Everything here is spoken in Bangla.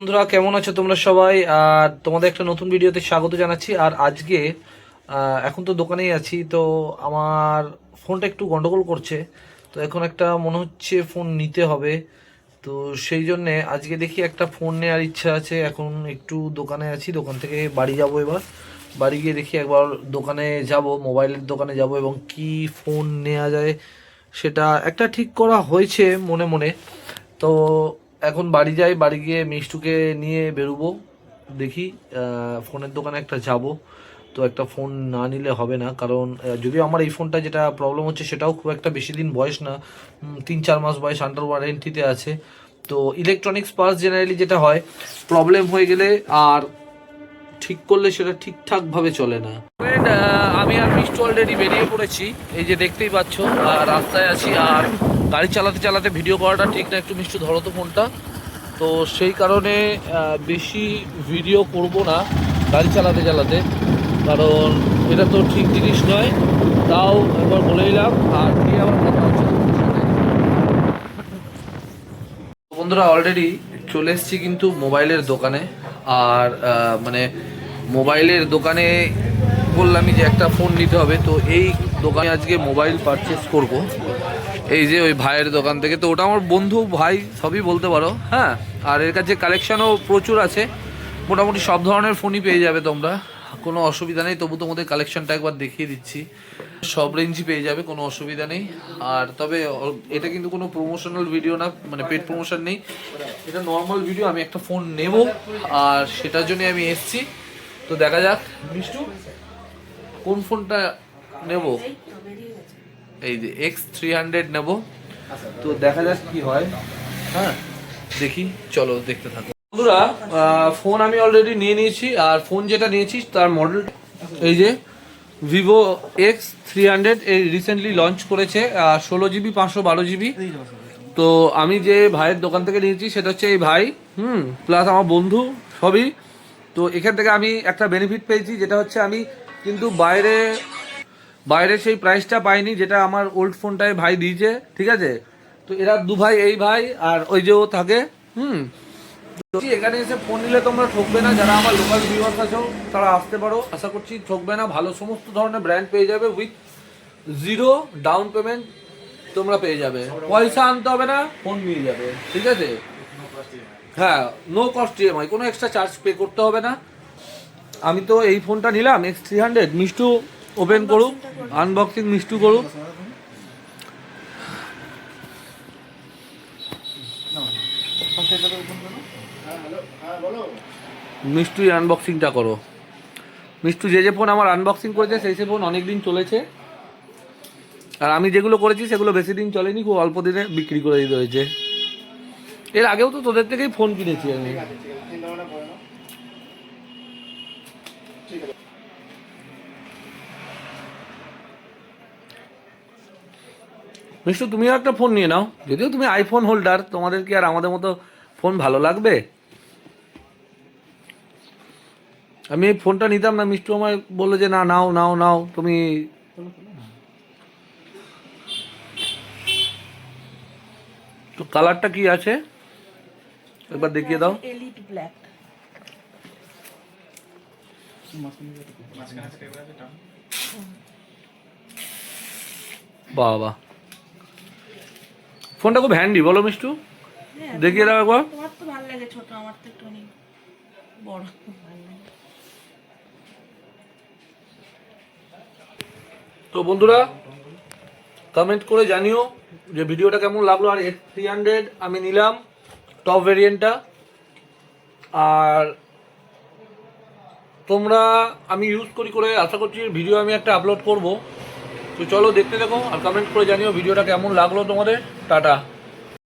বন্ধুরা কেমন আছো তোমরা সবাই? আর তোমাদের একটা নতুন ভিডিওতে স্বাগত জানাচ্ছি। আর আজকে এখন তো দোকানেই আছি, তো আমার ফোনটা একটু গন্ডগোল করছে। তো এখন একটা মনে হচ্ছে ফোন নিতে হবে। তো সেই জন্যে আজকে দেখি একটা ফোন নেওয়ার ইচ্ছা আছে। এখন একটু দোকানে আছি, দোকান থেকে বাড়ি যাব। এবার বাড়ি গিয়ে দেখি একবার দোকানে যাব, মোবাইলের দোকানে যাব এবং কি ফোন নেওয়া যায় সেটা একটা ঠিক করা হয়েছে মনে মনে। তো এখন বাড়ি যাই, বাড়ি গিয়ে মিষ্টুকে নিয়ে বেরোবো। দেখি ফোনের দোকানে একটা যাব। তো একটা ফোন না নিলে হবে না, কারণ যদিও আমার এই ফোনটা যেটা প্রবলেম হচ্ছে সেটাও খুব একটা বেশি দিন বয়স না, 3-4 মাস বয়স, আন্ডার ওয়ারেন্টিতে আছে। তো ইলেকট্রনিক্স পার্টস জেনারেলি যেটা হয়, প্রবলেম হয়ে গেলে আর ঠিক করলে সেটা ঠিকঠাকভাবে চলে না। আমি আর মিষ্টু অলরেডি বেরিয়ে পড়েছি, এই যে দেখতেই পাচ্ছ রাস্তায় আছি। আর গাড়ি চালাতে চালাতে ভিডিও করাটা ঠিক না, একটু মিষ্টু ধরো তো ফোনটা। তো সেই কারণে বেশি ভিডিও করব না গাড়ি চালাতে চালাতে, কারণ এটা তো ঠিক জিনিস নয়। তাও একবার বলে এলাম। আর কি আবার কথা হচ্ছে বন্ধুরা, অলরেডি চলে এসেছি কিন্তু মোবাইলের দোকানে। আর মানে মোবাইলের দোকানে বললামই যে একটা ফোন নিতে হবে। তো এই দোকানে আজকে মোবাইল পারচেস করব, এই যে ওই ভাইয়ের দোকান থেকে। তো ওটা আমার বন্ধু ভাই সবই বলতে পারো, হ্যাঁ। আর এর কাছে কালেকশানও প্রচুর আছে, মোটামুটি সব ধরনের ফোনই পেয়ে যাবে তোমরা, কোনো অসুবিধা নেই। তবু তোমাদের কালেকশানটা একবার দেখিয়ে দিচ্ছি। সব রেঞ্জই পেয়ে যাবে, কোনো অসুবিধা নেই। আর তবে এটা কিন্তু কোনো প্রমোশনাল ভিডিও না, মানে পেড প্রমোশন নেই, এটা নর্মাল ভিডিও। আমি একটা ফোন নেব আর সেটার জন্য আমি এসেছি। তো দেখা যাক মিষ্টু কোন ফোনটা নেব। এই যে X300 নেব। তো দেখা যাক কি হয়, হ্যাঁ দেখি, চলো দেখতে থাকো বন্ধুরা। ফোন আমি অলরেডি নিয়ে নিয়েছি। আর ফোন যেটা নিয়েছি তার মডেল এই যে ভিভো X300, এই রিসেন্টলি লঞ্চ করেছে। 16 GB 512 GB। তো আমি যে ভাইয়ের দোকান থেকে নিয়েছি সেটা হচ্ছে এই ভাই, প্লাস আমার বন্ধু সবই। তো এখান থেকে আমি একটা বেনিফিট পেয়েছি, যেটা হচ্ছে আমি কিন্তু বাইরে বাইরে সেই প্রাইসটা পাইনি যেটা আমার ওল্ড ফোনটায় ভাই দিয়েছে, ঠিক আছে। তো এরা দু ভাই, এই ভাই আর ওই যে ও থাকে, তো এখানে এসে ফোন নিলে তোমরা ঠকবে না। যারা আমার লোকাল ভিউয়ার্স আছো তারা আসতে পারো, আশা করছি ঠকবে না। ভালো সমস্ত ধরনের ব্র্যান্ড পেয়ে যাবে, উইথ জিরো ডাউন পেমেন্ট তোমরা পেয়ে যাবে, পয়সা আনতে হবে না, ফোন নিয়ে যাবে, ঠিক আছে। হ্যাঁ, নো কস্ট ইএমআই, কোনো এক্সট্রা চার্জ পে করতে হবে না। আমি তো এই ফোনটা নিলাম X300। মিষ্টু ওপেন করুক, আনবক্সিং মিষ্টু করুক। মিষ্টুই আনবক্সিংটা করো। মিষ্টু যে যে ফোন আমার আনবক্সিং করেছে সেই সে ফোন অনেক দিন চলেছে। আর আমি যেগুলো করেছি সেগুলো বেশি দিন চলেনি, খুব অল্প দিনে বিক্রি করে দিতে হয়েছে। এর আগেও তো তোদের থেকেই ফোন কিনেছি আমি। মিষ্টু তুমিও একটা ফোন নিয়ে নাও, যদিও তুমি আইফোন হোল্ডার, তোমাদের কি আর আমাদের মতো ফোন ভালো লাগবে? আমি এই ফোনটা নিতাম না, মিষ্টু আমায় বললো যে না, নাও নাও নাও তুমি। তো কালারটা কি আছে একবার দেখিয়ে দাও। Elite black. বাবা, ফোনটা খুব হ্যান্ডি, বলো মিষ্টু, দেখিয়ে দাও একবার। তোমার তো ভালো লাগে ছোট, আমার তো একটু বড় ভালো লাগে। তো বন্ধুরা কমেন্ট করে জানিও যে ভিডিওটা কেমন লাগলো। আর X300 আমি নিলাম টপ ভেরিয়েন্টটা। আর তোমরা, আমি ইউজ করি করে আশা করছি ভিডিও আমি একটা আপলোড করব। তো চলো দেখতে দেখো আর কমেন্ট করে জানিও ভিডিওটা কেমন লাগলো তোমাদের। টাটা।